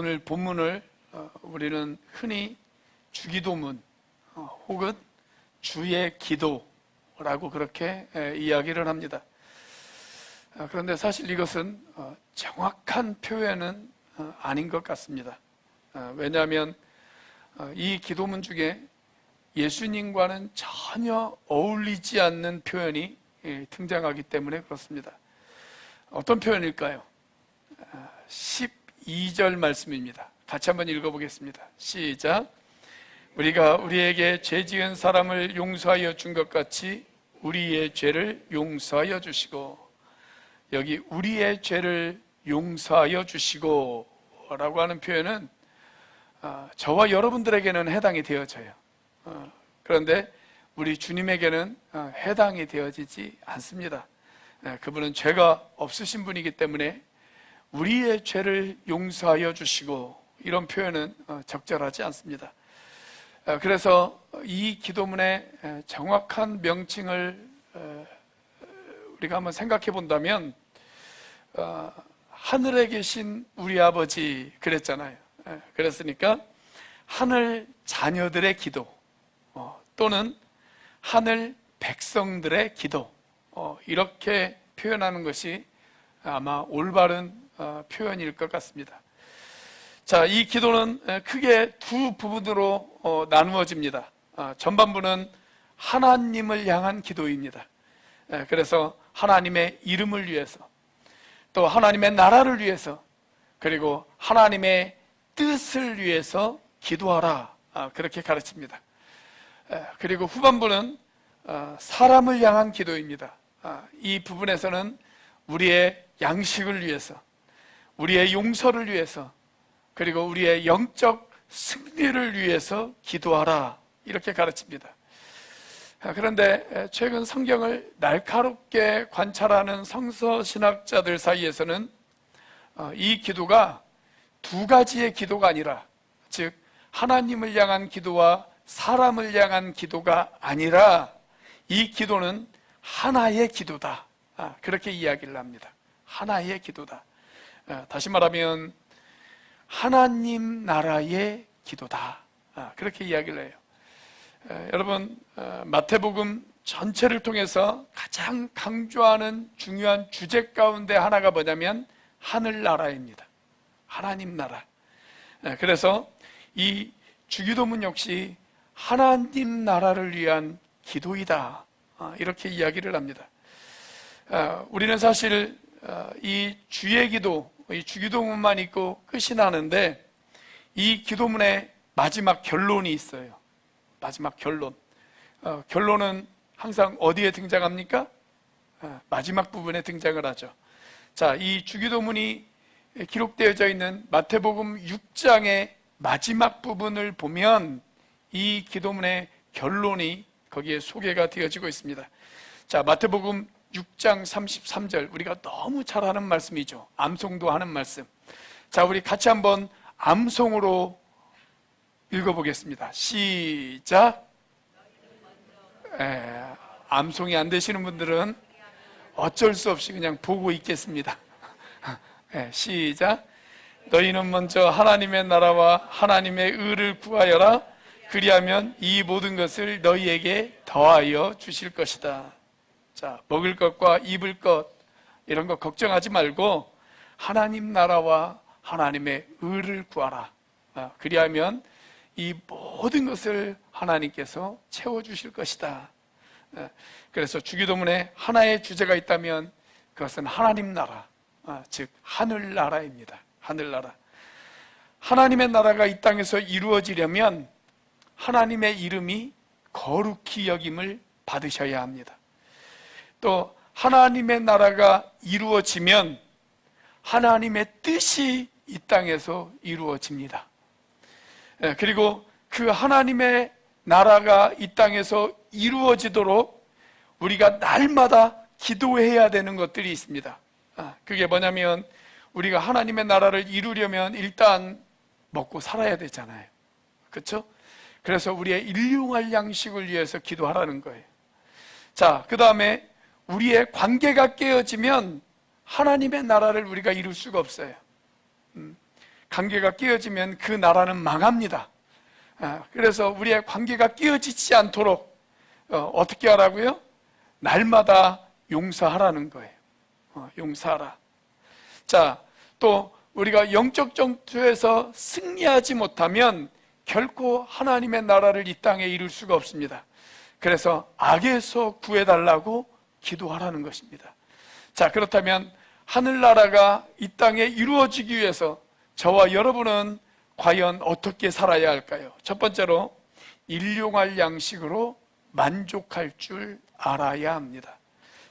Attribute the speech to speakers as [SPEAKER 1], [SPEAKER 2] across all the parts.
[SPEAKER 1] 오늘 본문을 우리는 흔히 주기도문 혹은 주의 기도라고 그렇게 이야기를 합니다. 그런데 사실 이것은 정확한 표현은 아닌 것 같습니다. 왜냐하면 이 기도문 중에 예수님과는 전혀 어울리지 않는 표현이 등장하기 때문에 그렇습니다. 어떤 표현일까요? 12절 말씀입니다. 같이 한번 읽어보겠습니다. 시작. 우리가 우리에게 죄 지은 사람을 용서하여 준 것 같이 우리의 죄를 용서하여 주시고, 여기 우리의 죄를 용서하여 주시고 라고 하는 표현은 저와 여러분들에게는 해당이 되어져요. 그런데 우리 주님에게는 해당이 되어지지 않습니다. 그분은 죄가 없으신 분이기 때문에 우리의 죄를 용서하여 주시고, 이런 표현은 적절하지 않습니다. 그래서 이 기도문의 정확한 명칭을 우리가 한번 생각해 본다면, 하늘에 계신 우리 아버지 그랬잖아요. 그랬으니까 하늘 자녀들의 기도 또는 하늘 백성들의 기도, 이렇게 표현하는 것이 아마 올바른 표현일 것 같습니다. 자, 이 기도는 크게 두 부분으로 나누어집니다. 전반부는 하나님을 향한 기도입니다. 그래서 하나님의 이름을 위해서, 또 하나님의 나라를 위해서, 그리고 하나님의 뜻을 위해서 기도하라, 그렇게 가르칩니다. 그리고 후반부는 사람을 향한 기도입니다. 이 부분에서는 우리의 양식을 위해서, 우리의 용서를 위해서, 그리고 우리의 영적 승리를 위해서 기도하라, 이렇게 가르칩니다. 그런데 최근 성경을 날카롭게 관찰하는 성서신학자들 사이에서는 이 기도가 두 가지의 기도가 아니라, 즉 하나님을 향한 기도와 사람을 향한 기도가 아니라 이 기도는 하나의 기도다, 그렇게 이야기를 합니다. 하나의 기도다. 다시 말하면 하나님 나라의 기도다, 그렇게 이야기를 해요. 여러분, 마태복음 전체를 통해서 가장 강조하는 중요한 주제 가운데 하나가 뭐냐면 하늘나라입니다. 하나님 나라. 그래서 이 주기도문 역시 하나님 나라를 위한 기도이다, 이렇게 이야기를 합니다. 우리는 사실 이 주의 기도, 이 주기도문만 있고 끝이 나는데, 이 기도문의 마지막 결론이 있어요. 마지막 결론. 결론은 항상 어디에 등장합니까? 마지막 부분에 등장을 하죠. 자, 이 주기도문이 기록되어져 있는 마태복음 6장의 마지막 부분을 보면 이 기도문의 결론이 거기에 소개가 되어지고 있습니다. 자, 마태복음 6장 33절, 우리가 너무 잘 하는 말씀이죠. 암송도 하는 말씀. 자, 우리 같이 한번 암송으로 읽어보겠습니다. 시작. 암송이 안 되시는 분들은 어쩔 수 없이 그냥 보고 있겠습니다. 시작. 너희는 먼저 하나님의 나라와 하나님의 의를 구하여라. 그리하면 이 모든 것을 너희에게 더하여 주실 것이다. 자, 먹을 것과 입을 것, 이런 거 걱정하지 말고 하나님 나라와 하나님의 의를 구하라. 그리하면 이 모든 것을 하나님께서 채워주실 것이다. 그래서 주기도문에 하나의 주제가 있다면 그것은 하나님 나라, 즉 하늘나라입니다. 하늘나라. 하나님의 나라가 이 땅에서 이루어지려면 하나님의 이름이 거룩히 여김을 받으셔야 합니다. 또 하나님의 나라가 이루어지면 하나님의 뜻이 이 땅에서 이루어집니다. 그리고 그 하나님의 나라가 이 땅에서 이루어지도록 우리가 날마다 기도해야 되는 것들이 있습니다. 그게 뭐냐면, 우리가 하나님의 나라를 이루려면 일단 먹고 살아야 되잖아요. 그렇죠? 그래서 우리의 일용할 양식을 위해서 기도하라는 거예요. 자, 그 다음에 우리의 관계가 깨어지면 하나님의 나라를 우리가 이룰 수가 없어요. 관계가 깨어지면 그 나라는 망합니다. 그래서 우리의 관계가 깨어지지 않도록 어떻게 하라고요? 날마다 용서하라는 거예요. 용서하라. 자, 또 우리가 영적 전투에서 승리하지 못하면 결코 하나님의 나라를 이 땅에 이룰 수가 없습니다. 그래서 악에서 구해달라고 기도하라는 것입니다. 자, 그렇다면 하늘나라가 이 땅에 이루어지기 위해서 저와 여러분은 과연 어떻게 살아야 할까요? 첫 번째로 일용할 양식으로 만족할 줄 알아야 합니다.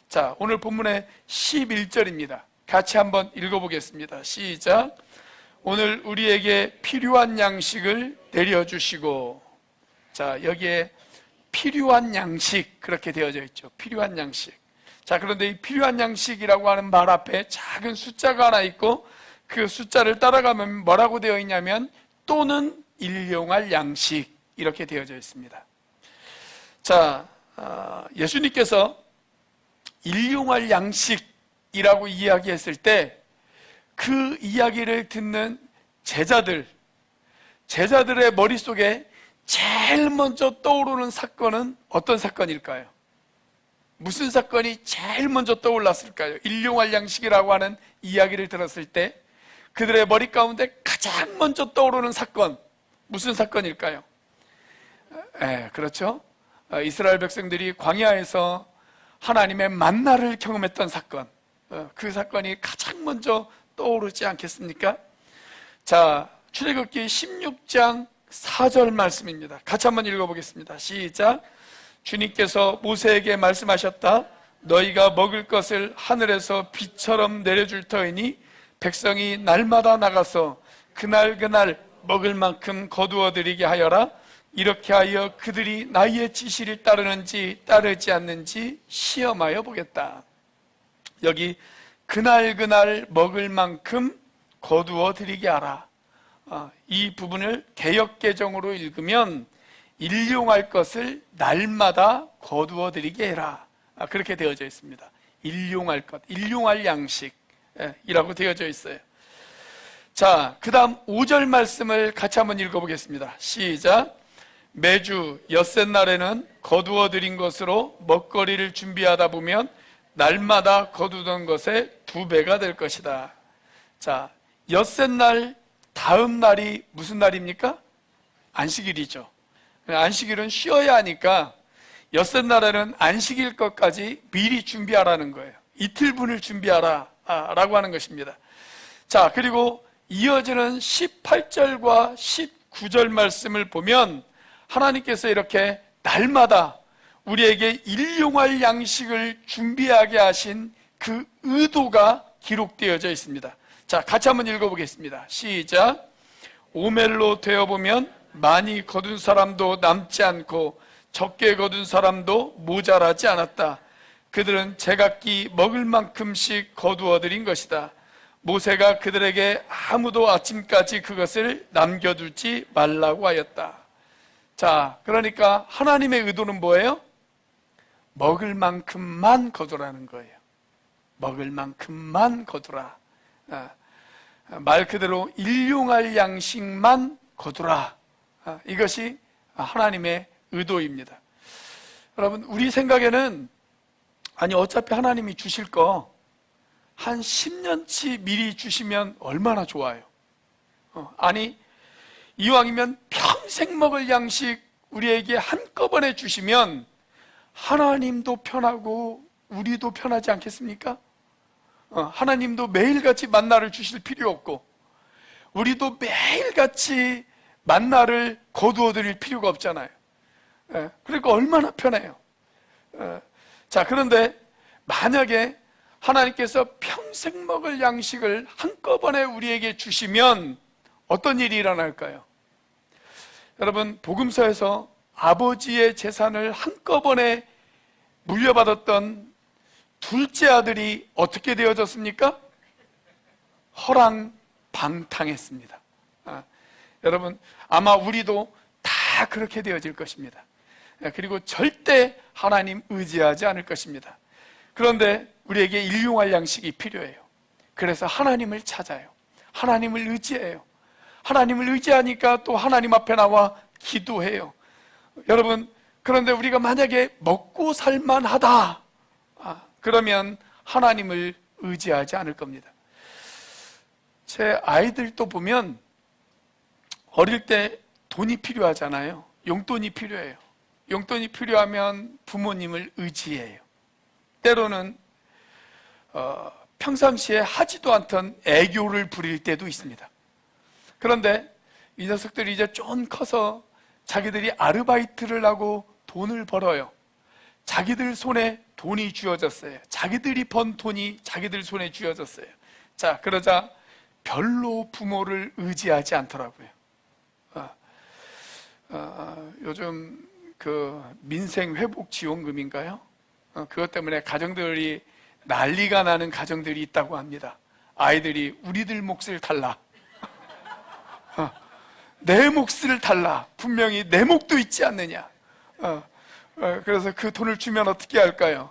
[SPEAKER 1] 자, 오늘 본문의 11절입니다. 같이 한번 읽어보겠습니다. 시작. 오늘 우리에게 필요한 양식을 내려주시고. 자, 여기에 필요한 양식 그렇게 되어져 있죠. 필요한 양식. 자, 그런데 이 필요한 양식이라고 하는 말 앞에 작은 숫자가 하나 있고 그 숫자를 따라가면 뭐라고 되어 있냐면 또는 일용할 양식 이렇게 되어져 있습니다. 자, 예수님께서 일용할 양식이라고 이야기했을 때 그 이야기를 듣는 제자들의 머릿속에 제일 먼저 떠오르는 사건은 어떤 사건일까요? 무슨 사건이 제일 먼저 떠올랐을까요? 일용할 양식이라고 하는 이야기를 들었을 때 그들의 머리 가운데 가장 먼저 떠오르는 사건, 무슨 사건일까요? 그렇죠. 이스라엘 백성들이 광야에서 하나님의 만나를 경험했던 사건, 그 사건이 가장 먼저 떠오르지 않겠습니까? 자, 출애굽기 16장 4절 말씀입니다. 같이 한번 읽어보겠습니다. 시작. 주님께서 모세에게 말씀하셨다. 너희가 먹을 것을 하늘에서 비처럼 내려줄 터이니 백성이 날마다 나가서 그날 먹을 만큼 거두어 드리게 하여라. 이렇게 하여 그들이 나의 지시를 따르는지 따르지 않는지 시험하여 보겠다. 여기 그날 먹을 만큼 거두어 드리게 하라. 이 부분을 개역개정으로 읽으면 일용할 것을 날마다 거두어 드리게 해라. 그렇게 되어져 있습니다. 일용할 것, 일용할 양식이라고 되어져 있어요. 자, 그 다음 5절 말씀을 같이 한번 읽어보겠습니다. 시작. 매주 엿새날에는 거두어 드린 것으로 먹거리를 준비하다 보면 날마다 거두던 것의 2배가 될 것이다. 자, 엿새날 다음 날이 무슨 날입니까? 안식일이죠. 안식일은 쉬어야 하니까 엿새날에는 안식일 것까지 미리 준비하라는 거예요. 이틀분을 준비하라 라고 하는 것입니다. 자, 그리고 이어지는 18절과 19절 말씀을 보면 하나님께서 이렇게 날마다 우리에게 일용할 양식을 준비하게 하신 그 의도가 기록되어져 있습니다. 자, 같이 한번 읽어보겠습니다. 시작. 오멜로 되어보면 많이 거둔 사람도 남지 않고 적게 거둔 사람도 모자라지 않았다. 그들은 제각기 먹을 만큼씩 거두어 드린 것이다. 모세가 그들에게 아무도 아침까지 그것을 남겨두지 말라고 하였다. 자, 그러니까 하나님의 의도는 뭐예요? 먹을 만큼만 거두라는 거예요. 먹을 만큼만 거두라. 말 그대로 일용할 양식만 거두라. 이것이 하나님의 의도입니다. 여러분, 우리 생각에는 아니 어차피 하나님이 주실 거 한 10년치 미리 주시면 얼마나 좋아요. 아니 이왕이면 평생 먹을 양식 우리에게 한꺼번에 주시면 하나님도 편하고 우리도 편하지 않겠습니까? 하나님도 매일같이 만나를 주실 필요 없고 우리도 매일같이 만나를 거두어 드릴 필요가 없잖아요. 그러니까 얼마나 편해요. 자, 그런데 만약에 하나님께서 평생 먹을 양식을 한꺼번에 우리에게 주시면 어떤 일이 일어날까요? 여러분, 복음서에서 아버지의 재산을 한꺼번에 물려받았던 둘째 아들이 어떻게 되어졌습니까? 허랑방탕했습니다. 여러분, 아마 우리도 다 그렇게 되어질 것입니다. 그리고 절대 하나님 의지하지 않을 것입니다. 그런데 우리에게 일용할 양식이 필요해요. 그래서 하나님을 찾아요. 하나님을 의지해요. 하나님을 의지하니까 또 하나님 앞에 나와 기도해요. 여러분, 그런데 우리가 만약에 먹고 살만하다, 그러면 하나님을 의지하지 않을 겁니다. 제 아이들도 보면 어릴 때 돈이 필요하잖아요. 용돈이 필요해요. 용돈이 필요하면 부모님을 의지해요. 때로는 평상시에 하지도 않던 애교를 부릴 때도 있습니다. 그런데 이 녀석들이 이제 좀 커서 자기들이 아르바이트를 하고 돈을 벌어요. 자기들 손에 돈이 쥐어졌어요. 자기들이 번 돈이 자기들 손에 쥐어졌어요. 자, 그러자 별로 부모를 의지하지 않더라고요. 요즘 그 민생회복지원금인가요? 그것 때문에 가정들이 난리가 나는 가정들이 있다고 합니다. 아이들이 우리들 몫을 달라. 내 몫을 달라. 분명히 내 몫도 있지 않느냐. 그래서 그 돈을 주면 어떻게 할까요?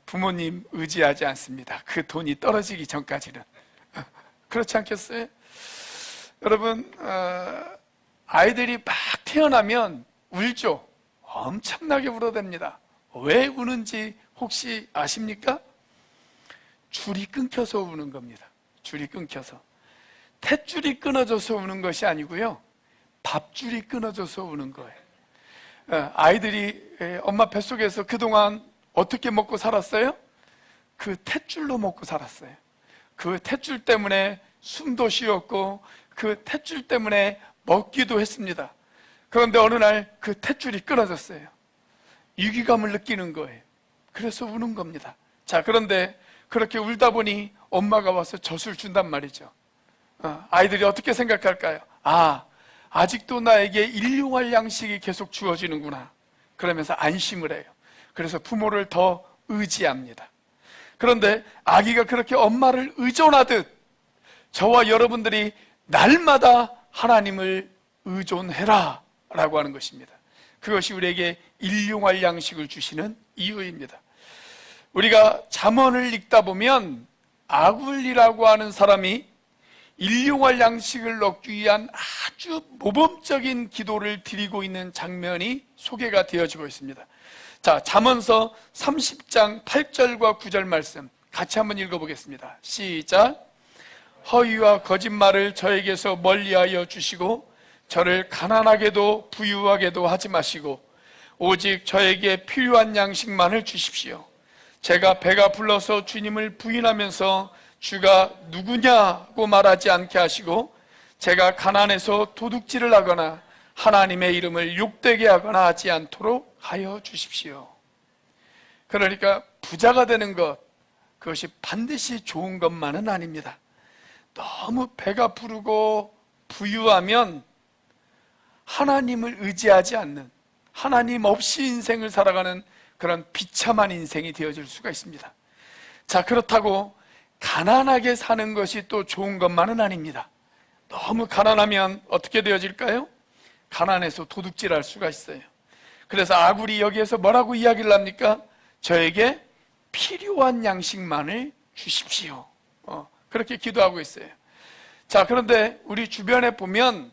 [SPEAKER 1] 부모님 의지하지 않습니다. 그 돈이 떨어지기 전까지는. 그렇지 않겠어요? 여러분, 아이들이 막 태어나면 울죠. 엄청나게 울어댑니다. 왜 우는지 혹시 아십니까? 줄이 끊겨서 우는 겁니다. 줄이 끊겨서. 탯줄이 끊어져서 우는 것이 아니고요, 밥줄이 끊어져서 우는 거예요. 아이들이 엄마 뱃속에서 그동안 어떻게 먹고 살았어요? 그 탯줄로 먹고 살았어요. 그 탯줄 때문에 숨도 쉬었고 그 탯줄 때문에 먹기도 했습니다. 그런데 어느 날 그 탯줄이 끊어졌어요. 위기감을 느끼는 거예요. 그래서 우는 겁니다. 자, 그런데 그렇게 울다 보니 엄마가 와서 젖을 준단 말이죠. 아이들이 어떻게 생각할까요? 아직도 나에게 일용할 양식이 계속 주어지는구나. 그러면서 안심을 해요. 그래서 부모를 더 의지합니다. 그런데 아기가 그렇게 엄마를 의존하듯 저와 여러분들이 날마다 하나님을 의존해라 라고 하는 것입니다. 그것이 우리에게 일용할 양식을 주시는 이유입니다. 우리가 잠언을 읽다 보면 아굴이라고 하는 사람이 일용할 양식을 얻기 위한 아주 모범적인 기도를 드리고 있는 장면이 소개가 되어지고 있습니다. 자, 잠언서 30장 8절과 9절 말씀 같이 한번 읽어보겠습니다. 시작. 허위와 거짓말을 저에게서 멀리하여 주시고 저를 가난하게도 부유하게도 하지 마시고 오직 저에게 필요한 양식만을 주십시오. 제가 배가 불러서 주님을 부인하면서 주가 누구냐고 말하지 않게 하시고 제가 가난해서 도둑질을 하거나 하나님의 이름을 욕되게 하거나 하지 않도록 하여 주십시오. 그러니까 부자가 되는 것, 그것이 반드시 좋은 것만은 아닙니다. 너무 배가 부르고 부유하면 하나님을 의지하지 않는, 하나님 없이 인생을 살아가는 그런 비참한 인생이 되어질 수가 있습니다. 자, 그렇다고 가난하게 사는 것이 또 좋은 것만은 아닙니다. 너무 가난하면 어떻게 되어질까요? 가난해서 도둑질할 수가 있어요. 그래서 아굴이 여기에서 뭐라고 이야기를 합니까? 저에게 필요한 양식만을 주십시오. 그렇게 기도하고 있어요. 자, 그런데 우리 주변에 보면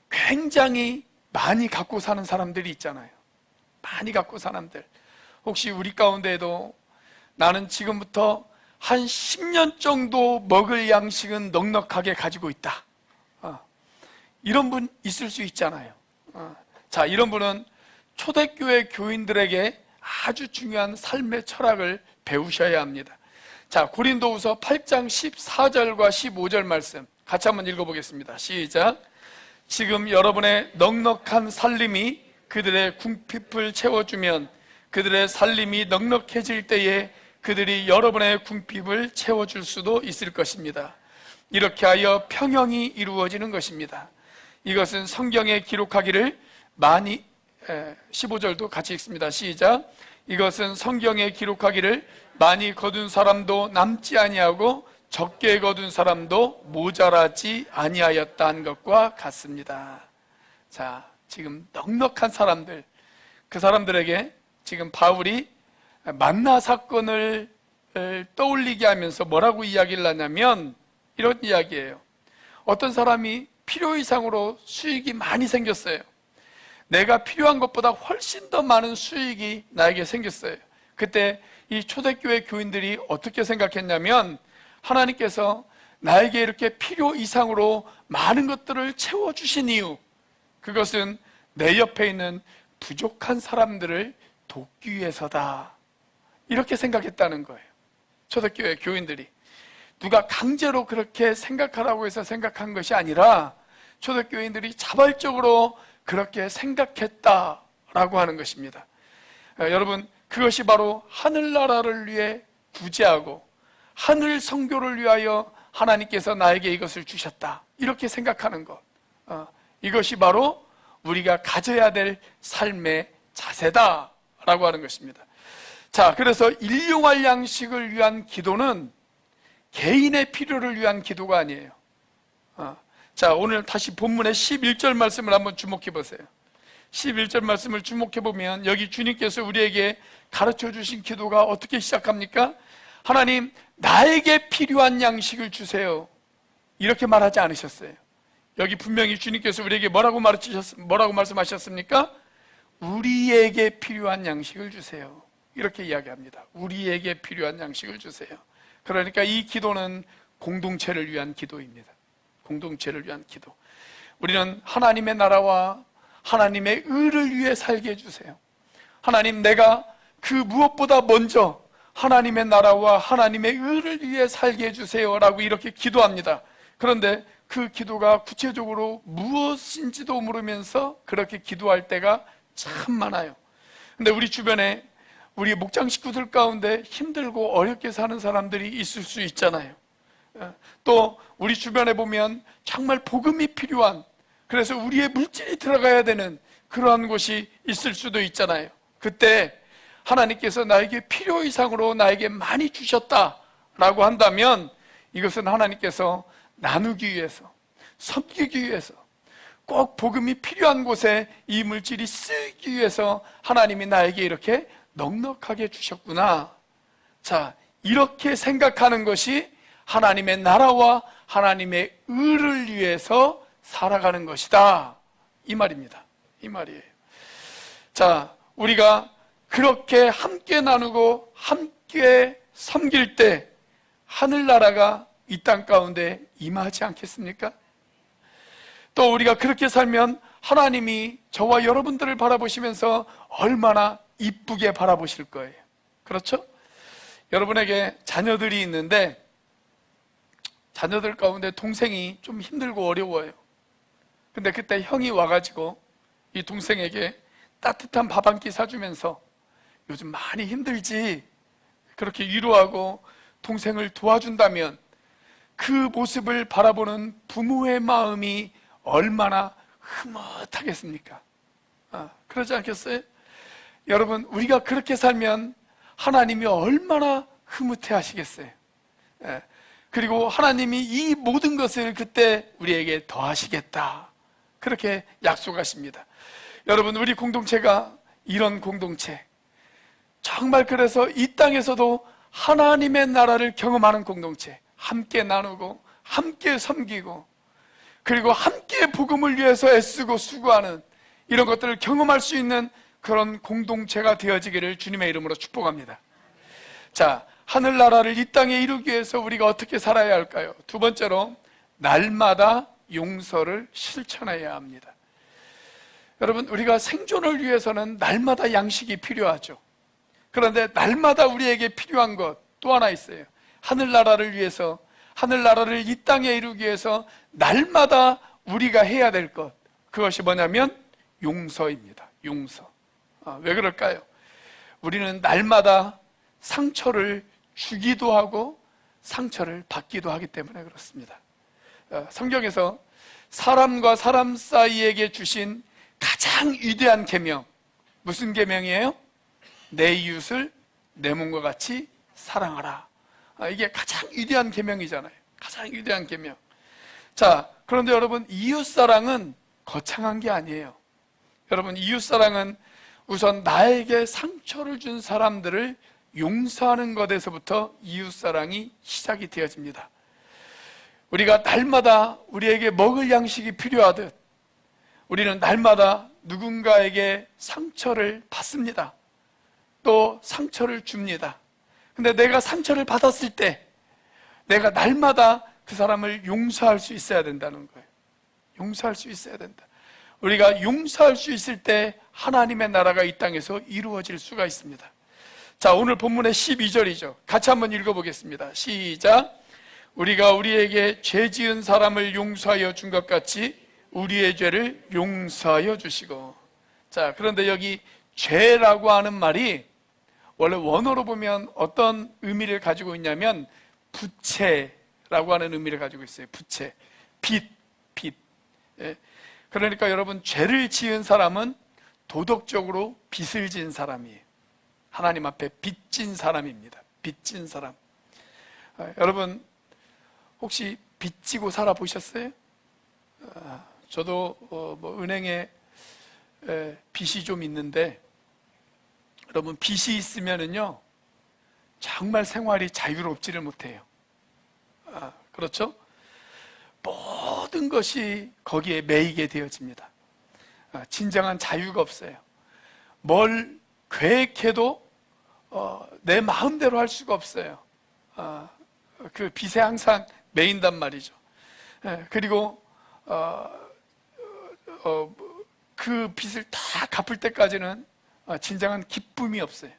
[SPEAKER 1] 굉장히 많이 갖고 사는 사람들이 있잖아요. 많이 갖고 사는 사람들. 혹시 우리 가운데에도 나는 지금부터 한 10년 정도 먹을 양식은 넉넉하게 가지고 있다, 이런 분 있을 수 있잖아요. 자, 이런 분은 초대교회 교인들에게 아주 중요한 삶의 철학을 배우셔야 합니다. 자, 고린도후서 8장 14절과 15절 말씀 같이 한번 읽어보겠습니다. 시작. 지금 여러분의 넉넉한 살림이 그들의 궁핍을 채워주면 그들의 살림이 넉넉해질 때에 그들이 여러분의 궁핍을 채워줄 수도 있을 것입니다. 이렇게 하여 평형이 이루어지는 것입니다. 이것은 성경에 기록하기를 많이 15절도 같이 읽습니다. 시작. 이것은 성경에 기록하기를 많이 거둔 사람도 남지 아니하고 적게 거둔 사람도 모자라지 아니하였다는 것과 같습니다. 자, 지금 넉넉한 사람들, 그 사람들에게 지금 바울이 만나 사건을 떠올리게 하면서 뭐라고 이야기를 하냐면 이런 이야기예요. 어떤 사람이 필요 이상으로 수익이 많이 생겼어요. 내가 필요한 것보다 훨씬 더 많은 수익이 나에게 생겼어요. 그때 이 초대교회 교인들이 어떻게 생각했냐면, 하나님께서 나에게 이렇게 필요 이상으로 많은 것들을 채워주신 이유, 그것은 내 옆에 있는 부족한 사람들을 돕기 위해서다, 이렇게 생각했다는 거예요. 초대교회 교인들이 누가 강제로 그렇게 생각하라고 해서 생각한 것이 아니라 초대교인들이 자발적으로 그렇게 생각했다라고 하는 것입니다. 여러분, 그것이 바로 하늘나라를 위해 구제하고 하늘 선교를 위하여 하나님께서 나에게 이것을 주셨다, 이렇게 생각하는 것, 이것이 바로 우리가 가져야 될 삶의 자세다라고 하는 것입니다. 자, 그래서 일용할 양식을 위한 기도는 개인의 필요를 위한 기도가 아니에요. 자, 오늘 다시 본문의 11절 말씀을 한번 주목해 보세요. 11절 말씀을 주목해 보면 여기 주님께서 우리에게 가르쳐 주신 기도가 어떻게 시작합니까? 하나님, 나에게 필요한 양식을 주세요, 이렇게 말하지 않으셨어요. 여기 분명히 주님께서 우리에게 뭐라고 말씀하셨습니까? 우리에게 필요한 양식을 주세요, 이렇게 이야기합니다. 우리에게 필요한 양식을 주세요. 그러니까 이 기도는 공동체를 위한 기도입니다. 공동체를 위한 기도. 우리는 하나님의 나라와 하나님의 의를 위해 살게 해주세요. 하나님, 내가 그 무엇보다 먼저 하나님의 나라와 하나님의 의를 위해 살게 해주세요 라고 이렇게 기도합니다. 그런데 그 기도가 구체적으로 무엇인지도 모르면서 그렇게 기도할 때가 참 많아요. 근데 우리 주변에 우리 목장 식구들 가운데 힘들고 어렵게 사는 사람들이 있을 수 있잖아요. 또 우리 주변에 보면 정말 복음이 필요한, 그래서 우리의 물질이 들어가야 되는 그러한 곳이 있을 수도 있잖아요. 그때 하나님께서 나에게 필요 이상으로 나에게 많이 주셨다라고 한다면 이것은 하나님께서 나누기 위해서, 섬기기 위해서, 꼭 복음이 필요한 곳에 이 물질이 쓰기 위해서 하나님이 나에게 이렇게 넉넉하게 주셨구나. 자, 이렇게 생각하는 것이 하나님의 나라와 하나님의 의를 위해서 살아가는 것이다, 이 말입니다. 이 말이에요. 자, 우리가 그렇게 함께 나누고 함께 섬길 때 하늘나라가 이 땅 가운데 임하지 않겠습니까? 또 우리가 그렇게 살면 하나님이 저와 여러분들을 바라보시면서 얼마나 이쁘게 바라보실 거예요. 그렇죠? 여러분에게 자녀들이 있는데 자녀들 가운데 동생이 좀 힘들고 어려워요. 근데 그때 형이 와가지고 이 동생에게 따뜻한 밥 한 끼 사주면서 요즘 많이 힘들지, 그렇게 위로하고 동생을 도와준다면 그 모습을 바라보는 부모의 마음이 얼마나 흐뭇하겠습니까? 그러지 않겠어요? 여러분, 우리가 그렇게 살면 하나님이 얼마나 흐뭇해 하시겠어요? 그리고 하나님이 이 모든 것을 그때 우리에게 더하시겠다, 그렇게 약속하십니다. 여러분, 우리 공동체가 이런 공동체, 정말 그래서 이 땅에서도 하나님의 나라를 경험하는 공동체, 함께 나누고 함께 섬기고 그리고 함께 복음을 위해서 애쓰고 수고하는 이런 것들을 경험할 수 있는 그런 공동체가 되어지기를 주님의 이름으로 축복합니다. 자, 하늘나라를 이 땅에 이루기 위해서 우리가 어떻게 살아야 할까요? 두 번째로, 날마다 용서를 실천해야 합니다. 여러분, 우리가 생존을 위해서는 날마다 양식이 필요하죠. 그런데 날마다 우리에게 필요한 것 또 하나 있어요. 하늘나라를 위해서, 하늘나라를 이 땅에 이루기 위해서 날마다 우리가 해야 될 것, 그것이 뭐냐면 용서입니다. 용서. 왜 그럴까요? 우리는 날마다 상처를 주기도 하고 상처를 받기도 하기 때문에 그렇습니다. 성경에서 사람과 사람 사이에게 주신 가장 위대한 계명, 무슨 계명이에요? 내 이웃을 내 몸과 같이 사랑하라. 이게 가장 위대한 계명이잖아요. 가장 위대한 계명. 자, 그런데 여러분, 이웃사랑은 거창한 게 아니에요. 여러분, 이웃사랑은 우선 나에게 상처를 준 사람들을 용서하는 것에서부터 이웃사랑이 시작이 되어집니다. 우리가 날마다 우리에게 먹을 양식이 필요하듯 우리는 날마다 누군가에게 상처를 받습니다. 또 상처를 줍니다. 근데 내가 상처를 받았을 때 내가 날마다 그 사람을 용서할 수 있어야 된다는 거예요. 용서할 수 있어야 된다. 우리가 용서할 수 있을 때 하나님의 나라가 이 땅에서 이루어질 수가 있습니다. 자, 오늘 본문의 12절이죠. 같이 한번 읽어보겠습니다. 시작. 우리가 우리에게 죄 지은 사람을 용서하여 준 것 같이 우리의 죄를 용서하여 주시고. 자, 그런데 여기 죄라고 하는 말이 원래 원어로 보면 어떤 의미를 가지고 있냐면 부채라고 하는 의미를 가지고 있어요. 부채, 빚. 예. 그러니까 여러분, 죄를 지은 사람은 도덕적으로 빚을 진 사람이에요. 하나님 앞에 빚진 사람입니다. 빚진 사람. 여러분, 혹시 빚지고 살아보셨어요? 저도 은행에 빚이 좀 있는데, 여러분, 빚이 있으면은요 정말 생활이 자유롭지를 못해요. 그렇죠? 모든 것이 거기에 매이게 되어집니다. 진정한 자유가 없어요. 뭘 계획해도 내 마음대로 할 수가 없어요. 그 빚에 항상 매인단 말이죠. 그리고 그 빚을 다 갚을 때까지는 진정한 기쁨이 없어요.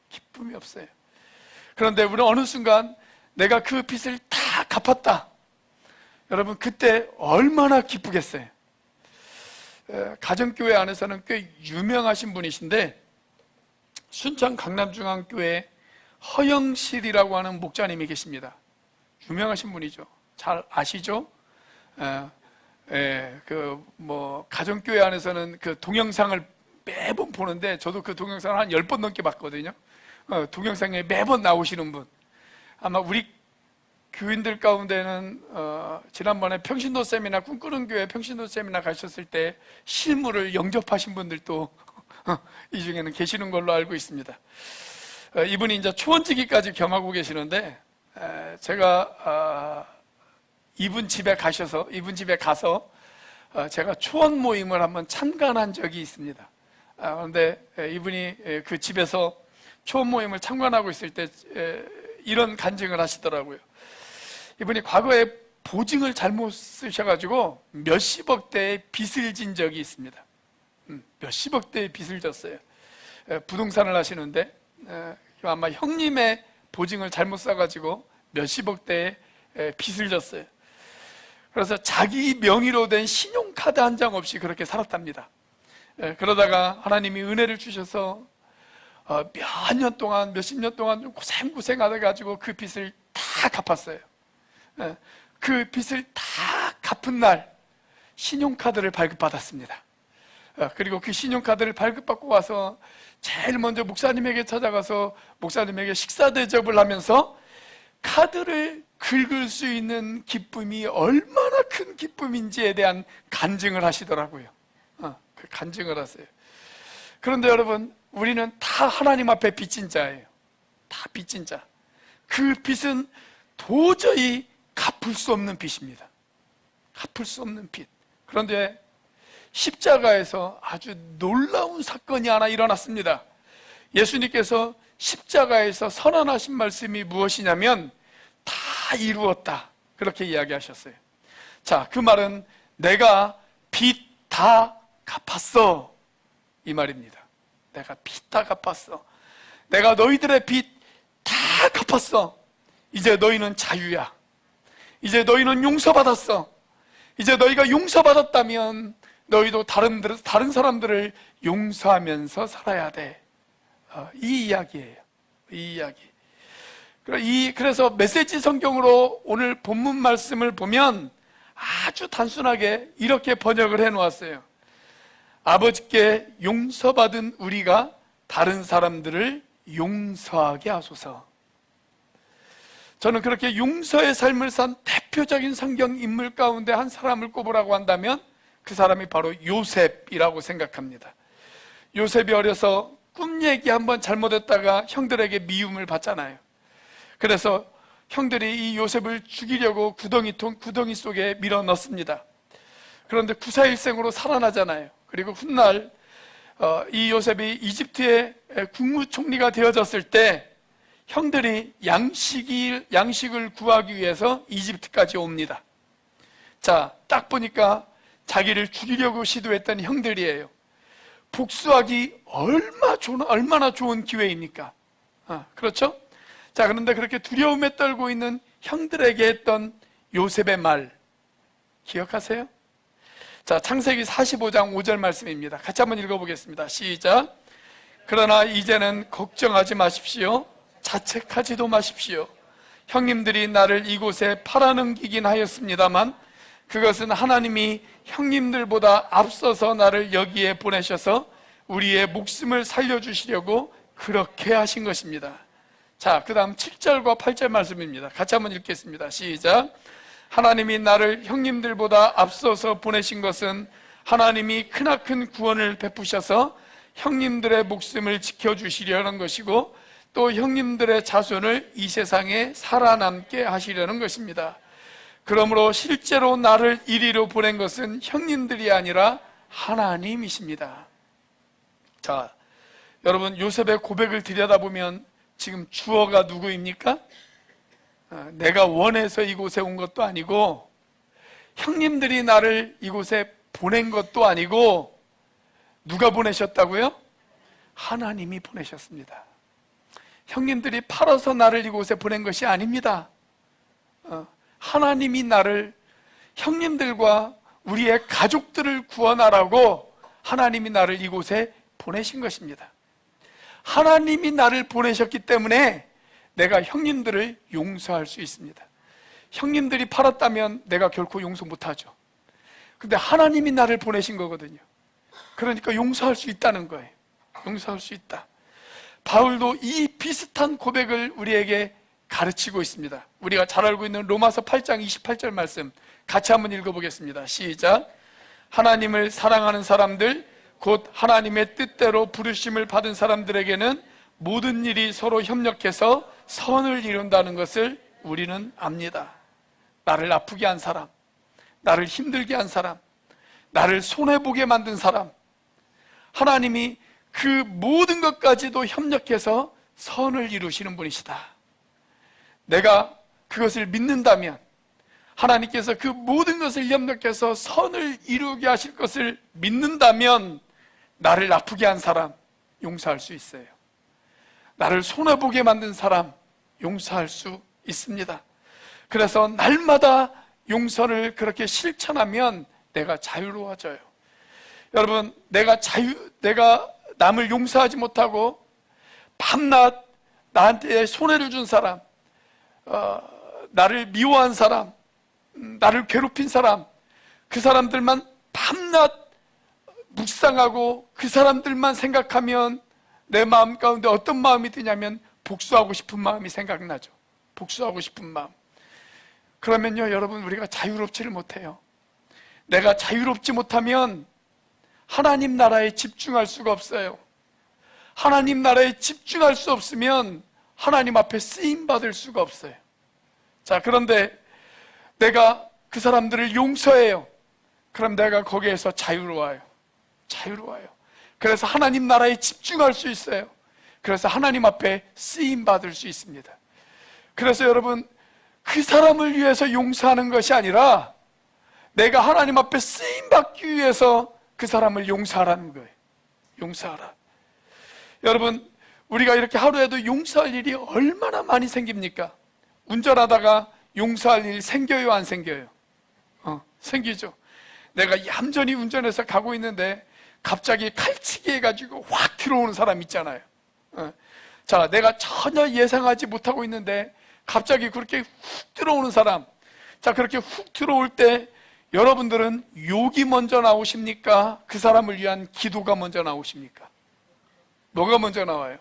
[SPEAKER 1] 기쁨이 없어요. 그런데 우리는 어느 순간 내가 그 빚을 다 갚았다. 여러분, 그때 얼마나 기쁘겠어요. 가정교회 안에서는 꽤 유명하신 분이신데, 순천 강남중앙교회 허영실이라고 하는 목자님이 계십니다. 유명하신 분이죠. 잘 아시죠? 가정교회 안에서는 그 동영상을 매번 보는데, 저도 그 동영상을 한 10번 넘게 봤거든요. 동영상에 매번 나오시는 분. 아마 우리 교인들 가운데는 지난번에 평신도 세미나, 꿈꾸는 교회 평신도 세미나 가셨을 때 실물을 영접하신 분들도 이 중에는 계시는 걸로 알고 있습니다. 이분이 이제 초원지기까지 겸하고 계시는데, 제가 이분 집에 가서 제가 초원 모임을 한번 참관한 적이 있습니다. 그런데 이분이 그 집에서 초원 모임을 참관하고 있을 때 이런 간증을 하시더라고요. 이분이 과거에 보증을 잘못 쓰셔가지고 몇십억 대의 빚을 진 적이 있습니다. 몇십억 대의 빚을 졌어요. 부동산을 하시는데 아마 형님의 보증을 잘못 써가지고 몇십억 대의 빚을 졌어요. 그래서 자기 명의로 된 신용카드 한 장 없이 그렇게 살았답니다. 그러다가 하나님이 은혜를 주셔서 몇 년 동안, 몇십 년 동안 좀 고생하다가지고 그 빚을 다 갚았어요. 그 빚을 다 갚은 날 신용카드를 발급받았습니다. 그리고 그 신용카드를 발급받고 와서 제일 먼저 목사님에게 찾아가서 목사님에게 식사 대접을 하면서 카드를 긁을 수 있는 기쁨이 얼마나 큰 기쁨인지에 대한 간증을 하시더라고요. 그 간증을 하세요. 그런데 여러분, 우리는 다 하나님 앞에 빚진 자예요. 다 빚진 자. 그 빚은 도저히 갚을 수 없는 빚입니다. 갚을 수 없는 빚. 그런데 십자가에서 아주 놀라운 사건이 하나 일어났습니다. 예수님께서 십자가에서 선언하신 말씀이 무엇이냐면 다 이루었다, 그렇게 이야기하셨어요. 자, 그 말은 내가 빚 다 갚았어, 이 말입니다. 내가 빚 다 갚았어. 내가 너희들의 빚 다 갚았어. 이제 너희는 자유야. 이제 너희는 용서받았어. 이제 너희가 용서받았다면 너희도 다른 사람들을 용서하면서 살아야 돼. 이 이야기예요. 이 이야기. 그래서 메시지 성경으로 오늘 본문 말씀을 보면 아주 단순하게 이렇게 번역을 해 놓았어요. 아버지께 용서받은 우리가 다른 사람들을 용서하게 하소서. 저는 그렇게 용서의 삶을 산 대표적인 성경 인물 가운데 한 사람을 꼽으라고 한다면 그 사람이 바로 요셉이라고 생각합니다. 요셉이 어려서 꿈 얘기 한번 잘못했다가 형들에게 미움을 받잖아요. 그래서 형들이 이 요셉을 죽이려고 구덩이 속에 밀어 넣습니다. 그런데 구사일생으로 살아나잖아요. 그리고 훗날 이 요셉이 이집트의 국무총리가 되어졌을 때 형들이 양식을 구하기 위해서 이집트까지 옵니다. 자, 딱 보니까 자기를 죽이려고 시도했던 형들이에요. 복수하기 얼마나 좋은 기회입니까? 그렇죠? 자, 그런데 그렇게 두려움에 떨고 있는 형들에게 했던 요셉의 말 기억하세요? 자, 창세기 45장 5절 말씀입니다. 같이 한번 읽어보겠습니다. 시작. 그러나 이제는 걱정하지 마십시오. 자책하지도 마십시오. 형님들이 나를 이곳에 팔아넘기긴 하였습니다만 그것은 하나님이 형님들보다 앞서서 나를 여기에 보내셔서 우리의 목숨을 살려주시려고 그렇게 하신 것입니다. 자, 그 다음 7절과 8절 말씀입니다. 같이 한번 읽겠습니다. 시작. 하나님이 나를 형님들보다 앞서서 보내신 것은 하나님이 크나큰 구원을 베푸셔서 형님들의 목숨을 지켜주시려는 것이고 또 형님들의 자손을 이 세상에 살아남게 하시려는 것입니다. 그러므로 실제로 나를 이리로 보낸 것은 형님들이 아니라 하나님이십니다. 자, 여러분, 요셉의 고백을 들여다보면 지금 주어가 누구입니까? 내가 원해서 이곳에 온 것도 아니고 형님들이 나를 이곳에 보낸 것도 아니고 누가 보내셨다고요? 하나님이 보내셨습니다. 형님들이 팔아서 나를 이곳에 보낸 것이 아닙니다. 하나님이 나를, 형님들과 우리의 가족들을 구원하라고 하나님이 나를 이곳에 보내신 것입니다. 하나님이 나를 보내셨기 때문에 내가 형님들을 용서할 수 있습니다. 형님들이 팔았다면 내가 결코 용서 못하죠. 근데 하나님이 나를 보내신 거거든요. 그러니까 용서할 수 있다는 거예요. 용서할 수 있다. 바울도 이 비슷한 고백을 우리에게 가르치고 있습니다. 우리가 잘 알고 있는 로마서 8장 28절 말씀 같이 한번 읽어보겠습니다. 시작. 하나님을 사랑하는 사람들 곧 하나님의 뜻대로 부르심을 받은 사람들에게는 모든 일이 서로 협력해서 선을 이룬다는 것을 우리는 압니다. 나를 아프게 한 사람, 나를 힘들게 한 사람, 나를 손해보게 만든 사람, 하나님이 그 모든 것까지도 협력해서 선을 이루시는 분이시다. 내가 그것을 믿는다면 하나님께서 그 모든 것을 협력해서 선을 이루게 하실 것을 믿는다면 나를 아프게 한 사람 용서할 수 있어요. 나를 손해보게 만든 사람 용서할 수 있습니다. 그래서 날마다 용서를 그렇게 실천하면 내가 자유로워져요. 여러분, 내가 남을 용서하지 못하고 밤낮 나한테 손해를 준 사람, 나를 미워한 사람, 나를 괴롭힌 사람, 그 사람들만 밤낮 묵상하고 그 사람들만 생각하면 내 마음 가운데 어떤 마음이 드냐면 복수하고 싶은 마음이 생각나죠. 복수하고 싶은 마음. 그러면요, 여러분, 우리가 자유롭지를 못해요. 내가 자유롭지 못하면 하나님 나라에 집중할 수가 없어요. 하나님 나라에 집중할 수 없으면 하나님 앞에 쓰임받을 수가 없어요. 자, 그런데 내가 그 사람들을 용서해요. 그럼 내가 거기에서 자유로워요. 자유로워요. 그래서 하나님 나라에 집중할 수 있어요. 그래서 하나님 앞에 쓰임받을 수 있습니다. 그래서 여러분, 그 사람을 위해서 용서하는 것이 아니라 내가 하나님 앞에 쓰임받기 위해서 그 사람을 용서하라는 거예요. 용서하라. 여러분, 우리가 이렇게 하루에도 용서할 일이 얼마나 많이 생깁니까? 운전하다가 용서할 일이 생겨요, 안 생겨요? 생기죠. 내가 얌전히 운전해서 가고 있는데 갑자기 칼치기 해가지고 확 들어오는 사람 있잖아요. 자, 내가 전혀 예상하지 못하고 있는데 갑자기 그렇게 훅 들어오는 사람. 자, 그렇게 훅 들어올 때 여러분들은 욕이 먼저 나오십니까? 그 사람을 위한 기도가 먼저 나오십니까? 뭐가 먼저 나와요?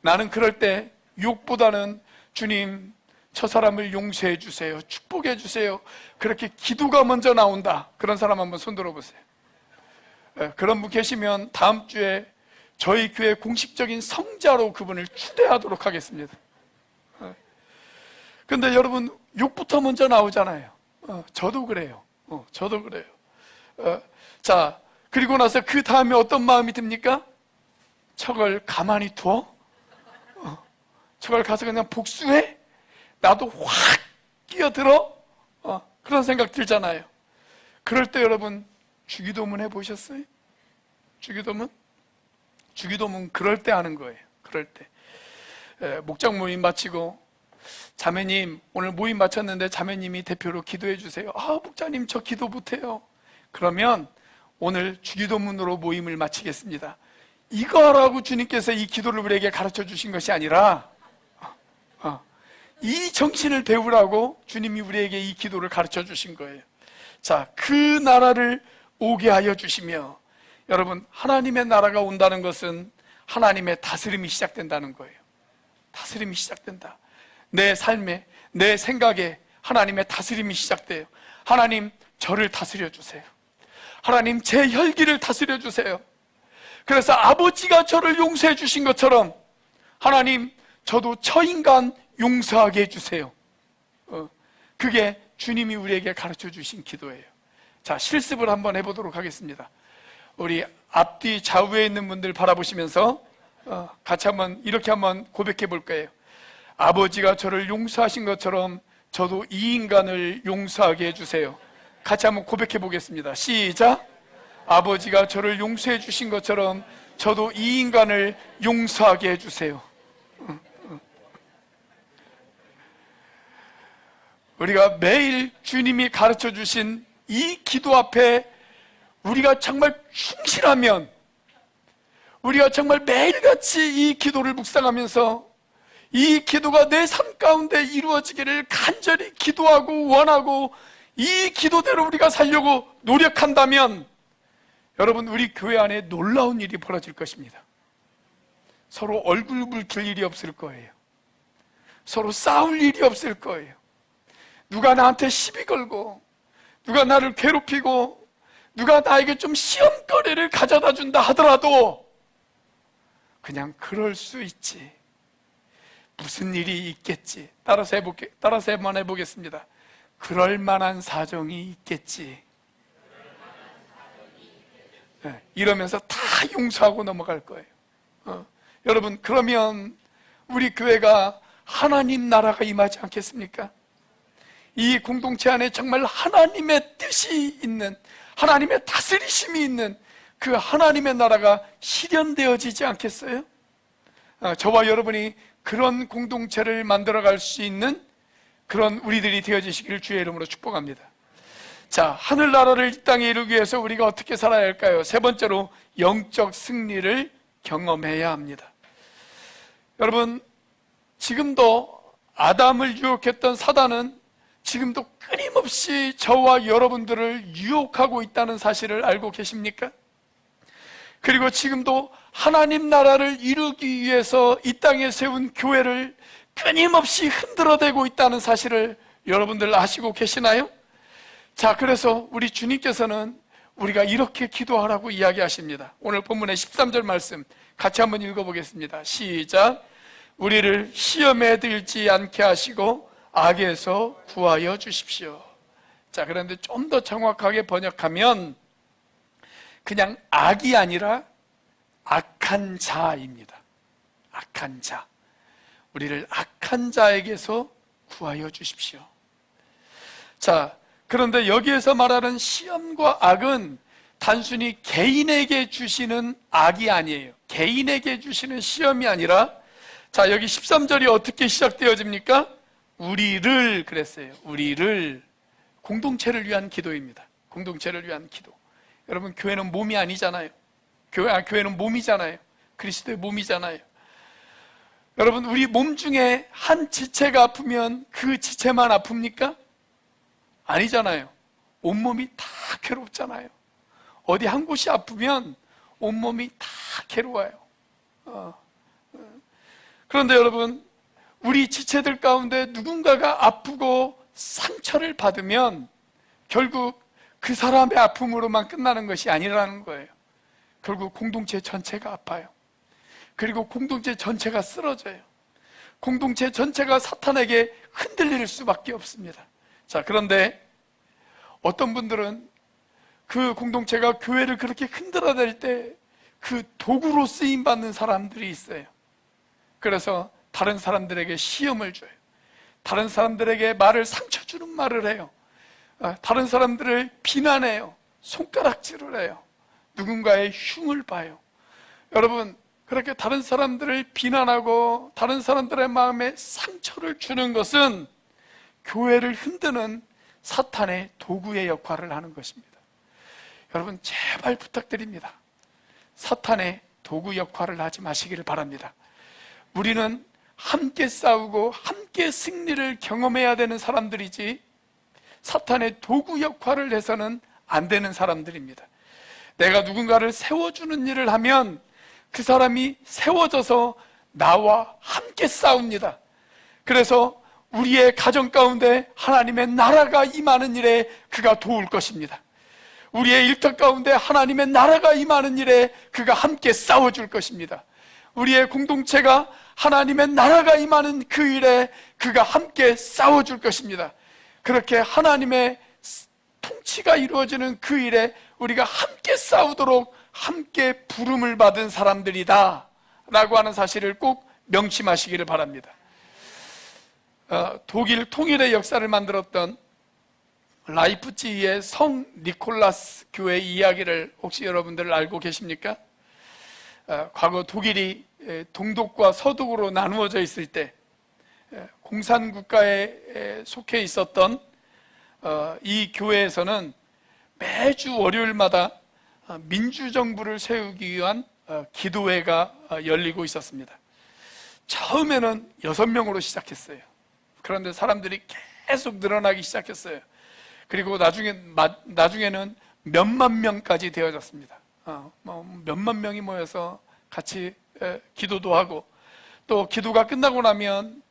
[SPEAKER 1] 나는 그럴 때 욕보다는 주님, 저 사람을 용서해 주세요, 축복해 주세요, 그렇게 기도가 먼저 나온다. 그런 사람 한번 손 들어보세요. 그런 분 계시면 다음 주에 저희 교회 공식적인 성자로 그분을 추대하도록 하겠습니다. 근데 여러분, 욕부터 먼저 나오잖아요. 저도 그래요. 저도 그래요. 자, 그리고 나서 그 다음에 어떤 마음이 듭니까? 저걸 가만히 두어? 저걸 가서 그냥 복수해? 나도 확 끼어들어? 그런 생각 들잖아요. 그럴 때 여러분, 주기도문 해보셨어요? 주기도문? 주기도문 그럴 때 하는 거예요. 그럴 때. 목장 모임 마치고, 자매님, 오늘 모임 마쳤는데 자매님이 대표로 기도해 주세요. 목자님, 저 기도 못해요. 그러면 오늘 주기도문으로 모임을 마치겠습니다. 이거 하라고 주님께서 이 기도를 우리에게 가르쳐 주신 것이 아니라, 이 정신을 배우라고 주님이 우리에게 이 기도를 가르쳐 주신 거예요. 자, 그 나라를 오게 하여 주시며, 여러분, 하나님의 나라가 온다는 것은 하나님의 다스림이 시작된다는 거예요. 다스림이 시작된다. 내 삶에, 내 생각에 하나님의 다스림이 시작돼요. 하나님, 저를 다스려 주세요. 하나님, 제 혈기를 다스려 주세요. 그래서 아버지가 저를 용서해 주신 것처럼 하나님, 저도 저 인간 용서하게 해주세요. 그게 주님이 우리에게 가르쳐 주신 기도예요. 자, 실습을 한번 해보도록 하겠습니다. 우리 앞뒤 좌우에 있는 분들 바라보시면서 같이 한번 이렇게 한번 고백해 볼 거예요. 아버지가 저를 용서하신 것처럼 저도 이 인간을 용서하게 해주세요. 같이 한번 고백해 보겠습니다. 시작. 아버지가 저를 용서해 주신 것처럼 저도 이 인간을 용서하게 해주세요. 우리가 매일 주님이 가르쳐 주신 이 기도 앞에 우리가 정말 충실하면, 우리가 정말 매일같이 이 기도를 묵상하면서 이 기도가 내 삶 가운데 이루어지기를 간절히 기도하고 원하고 이 기도대로 우리가 살려고 노력한다면, 여러분, 우리 교회 안에 놀라운 일이 벌어질 것입니다. 서로 얼굴 붉힐 일이 없을 거예요. 서로 싸울 일이 없을 거예요. 누가 나한테 시비 걸고, 누가 나를 괴롭히고, 누가 나에게 좀 시험거리를 가져다 준다 하더라도 그냥 그럴 수 있지, 무슨 일이 있겠지, 따라서 한번 해보겠습니다. 그럴 만한 사정이 있겠지. 네, 이러면서 다 용서하고 넘어갈 거예요. 여러분, 그러면 우리 교회가 하나님 나라가 임하지 않겠습니까? 이 공동체 안에 정말 하나님의 뜻이 있는, 하나님의 다스리심이 있는 그 하나님의 나라가 실현되어지지 않겠어요? 저와 여러분이 그런 공동체를 만들어갈 수 있는 그런 우리들이 되어지시기를 주의 이름으로 축복합니다. 자, 하늘나라를 이 땅에 이루기 위해서 우리가 어떻게 살아야 할까요? 세 번째로, 영적 승리를 경험해야 합니다. 여러분, 지금도 아담을 유혹했던 사단은 지금도 끊임없이 저와 여러분들을 유혹하고 있다는 사실을 알고 계십니까? 그리고 지금도 하나님 나라를 이루기 위해서 이 땅에 세운 교회를 끊임없이 흔들어대고 있다는 사실을 여러분들 아시고 계시나요? 자, 그래서 우리 주님께서는 우리가 이렇게 기도하라고 이야기하십니다. 오늘 본문의 13절 말씀 같이 한번 읽어보겠습니다. 시작. 우리를 시험에 들지 않게 하시고 악에서 구하여 주십시오. 자, 그런데 좀 더 정확하게 번역하면 그냥 악이 아니라 악한 자입니다. 악한 자. 우리를 악한 자에게서 구하여 주십시오. 자, 그런데 여기에서 말하는 시험과 악은 단순히 개인에게 주시는 악이 아니에요. 개인에게 주시는 시험이 아니라, 자, 여기 13절이 어떻게 시작되어집니까? 우리를 그랬어요. 우리를, 공동체를 위한 기도입니다. 공동체를 위한 기도. 여러분, 교회는 몸이 아니잖아요. 교회는 몸이잖아요. 그리스도의 몸이잖아요. 여러분, 우리 몸 중에 한 지체가 아프면 그 지체만 아픕니까? 아니잖아요. 온몸이 다 괴롭잖아요. 어디 한 곳이 아프면 온몸이 다 괴로워요. 그런데 여러분, 우리 지체들 가운데 누군가가 아프고 상처를 받으면 결국 그 사람의 아픔으로만 끝나는 것이 아니라는 거예요. 결국 공동체 전체가 아파요. 그리고 공동체 전체가 쓰러져요. 공동체 전체가 사탄에게 흔들릴 수밖에 없습니다. 자, 그런데 어떤 분들은 그 공동체가 교회를 그렇게 흔들어댈 때 그 도구로 쓰임받는 사람들이 있어요. 그래서 다른 사람들에게 시험을 줘요. 다른 사람들에게 상처 주는 말을 해요. 다른 사람들을 비난해요. 손가락질을 해요. 누군가의 흉을 봐요. 여러분, 그렇게 다른 사람들을 비난하고 다른 사람들의 마음에 상처를 주는 것은 교회를 흔드는 사탄의 도구의 역할을 하는 것입니다. 여러분, 제발 부탁드립니다. 사탄의 도구 역할을 하지 마시기를 바랍니다. 우리는 함께 싸우고 함께 승리를 경험해야 되는 사람들이지 사탄의 도구 역할을 해서는 안 되는 사람들입니다. 내가 누군가를 세워주는 일을 하면 그 사람이 세워져서 나와 함께 싸웁니다. 그래서 우리의 가정 가운데 하나님의 나라가 임하는 일에 그가 도울 것입니다. 우리의 일터 가운데 하나님의 나라가 임하는 일에 그가 함께 싸워줄 것입니다. 우리의 공동체가 하나님의 나라가 임하는 그 일에 그가 함께 싸워줄 것입니다. 그렇게 하나님의 통치가 이루어지는 그 일에 우리가 함께 싸우도록 함께 부름을 받은 사람들이다 라고 하는 사실을 꼭 명심하시기를 바랍니다. 독일 통일의 역사를 만들었던 라이프치히의 성 니콜라스 교회 이야기를 혹시 여러분들 알고 계십니까? 과거 독일이 동독과 서독으로 나누어져 있을 때 공산국가에 속해 있었던 이 교회에서는 매주 월요일마다 민주정부를 세우기 위한 기도회가 열리고 있었습니다. 처음에는 6명으로 시작했어요. 그런데 사람들이 계속 늘어나기 시작했어요. 그리고 나중에는 몇만 명까지 되어졌습니다. 몇만 명이 모여서 같이 기도도 하고, 또 기도가 끝나고 나면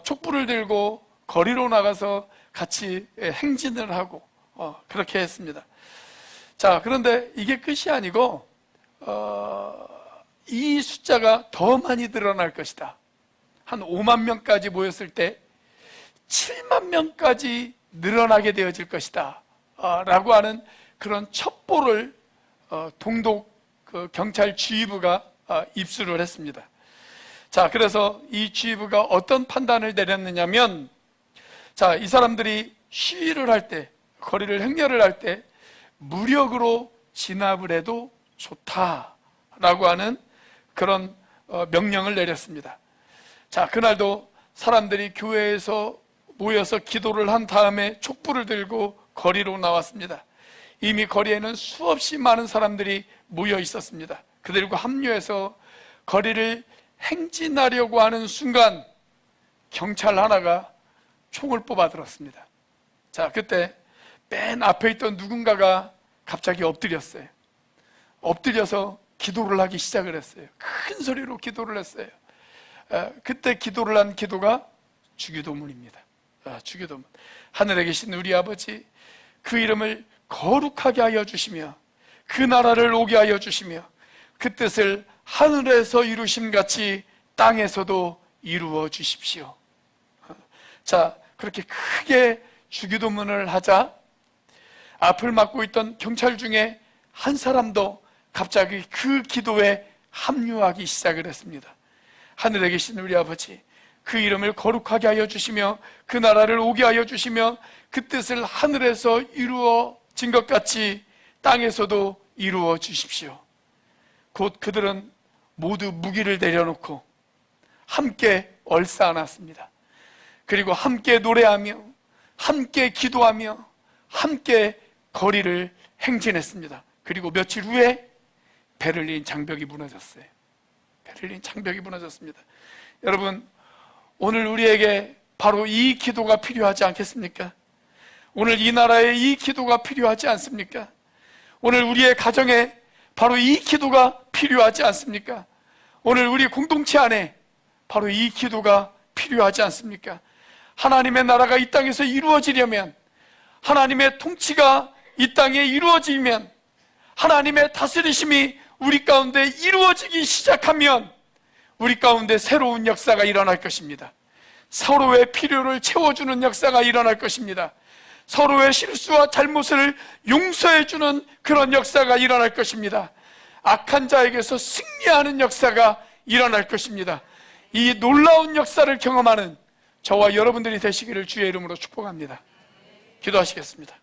[SPEAKER 1] 촛불을 들고 거리로 나가서 같이 행진을 하고 그렇게 했습니다. 자, 그런데 이게 끝이 아니고 이 숫자가 더 많이 늘어날 것이다. 한 5만 명까지 모였을 때 7만 명까지 늘어나게 되어질 것이다 라고 하는 그런 첩보를 동독 경찰 지휘부가 입수를 했습니다. 자, 그래서 이 지휘부가 어떤 판단을 내렸느냐면, 자, 이 사람들이 시위를 할 때, 거리를 행렬을 할 때 무력으로 진압을 해도 좋다라고 하는 그런 명령을 내렸습니다. 자, 그날도 사람들이 교회에서 모여서 기도를 한 다음에 촛불을 들고 거리로 나왔습니다. 이미 거리에는 수없이 많은 사람들이 모여 있었습니다. 그들과 합류해서 거리를 행진하려고 하는 순간 경찰 하나가 총을 뽑아 들었습니다. 자, 그때 맨 앞에 있던 누군가가 갑자기 엎드렸어요. 엎드려서 기도를 하기 시작을 했어요. 큰 소리로 기도를 했어요. 그때 기도를 한 기도가 주기도문입니다. 주기도문. 하늘에 계신 우리 아버지, 그 이름을 거룩하게 하여 주시며 그 나라를 오게 하여 주시며 그 뜻을 하늘에서 이루심같이 땅에서도 이루어 주십시오. 자, 그렇게 크게 주기도문을 하자 앞을 막고 있던 경찰 중에 한 사람도 갑자기 그 기도에 합류하기 시작을 했습니다. 하늘에 계신 우리 아버지, 그 이름을 거룩하게 하여 주시며 그 나라를 오게 하여 주시며 그 뜻을 하늘에서 이루어진 것 같이 땅에서도 이루어 주십시오. 곧 그들은 모두 무기를 내려놓고 함께 얼싸안았습니다. 그리고 함께 노래하며 함께 기도하며 함께 거리를 행진했습니다. 그리고 며칠 후에 베를린 장벽이 무너졌어요. 베를린 장벽이 무너졌습니다. 여러분, 오늘 우리에게 바로 이 기도가 필요하지 않겠습니까? 오늘 이 나라에 이 기도가 필요하지 않습니까? 오늘 우리의 가정에 바로 이 기도가 필요하지 않습니까? 오늘 우리 공동체 안에 바로 이 기도가 필요하지 않습니까? 하나님의 나라가 이 땅에서 이루어지려면, 하나님의 통치가 이 땅에 이루어지면, 하나님의 다스리심이 우리 가운데 이루어지기 시작하면 우리 가운데 새로운 역사가 일어날 것입니다. 서로의 필요를 채워주는 역사가 일어날 것입니다. 서로의 실수와 잘못을 용서해주는 그런 역사가 일어날 것입니다. 악한 자에게서 승리하는 역사가 일어날 것입니다. 이 놀라운 역사를 경험하는 저와 여러분들이 되시기를 주의 이름으로 축복합니다. 기도하시겠습니다.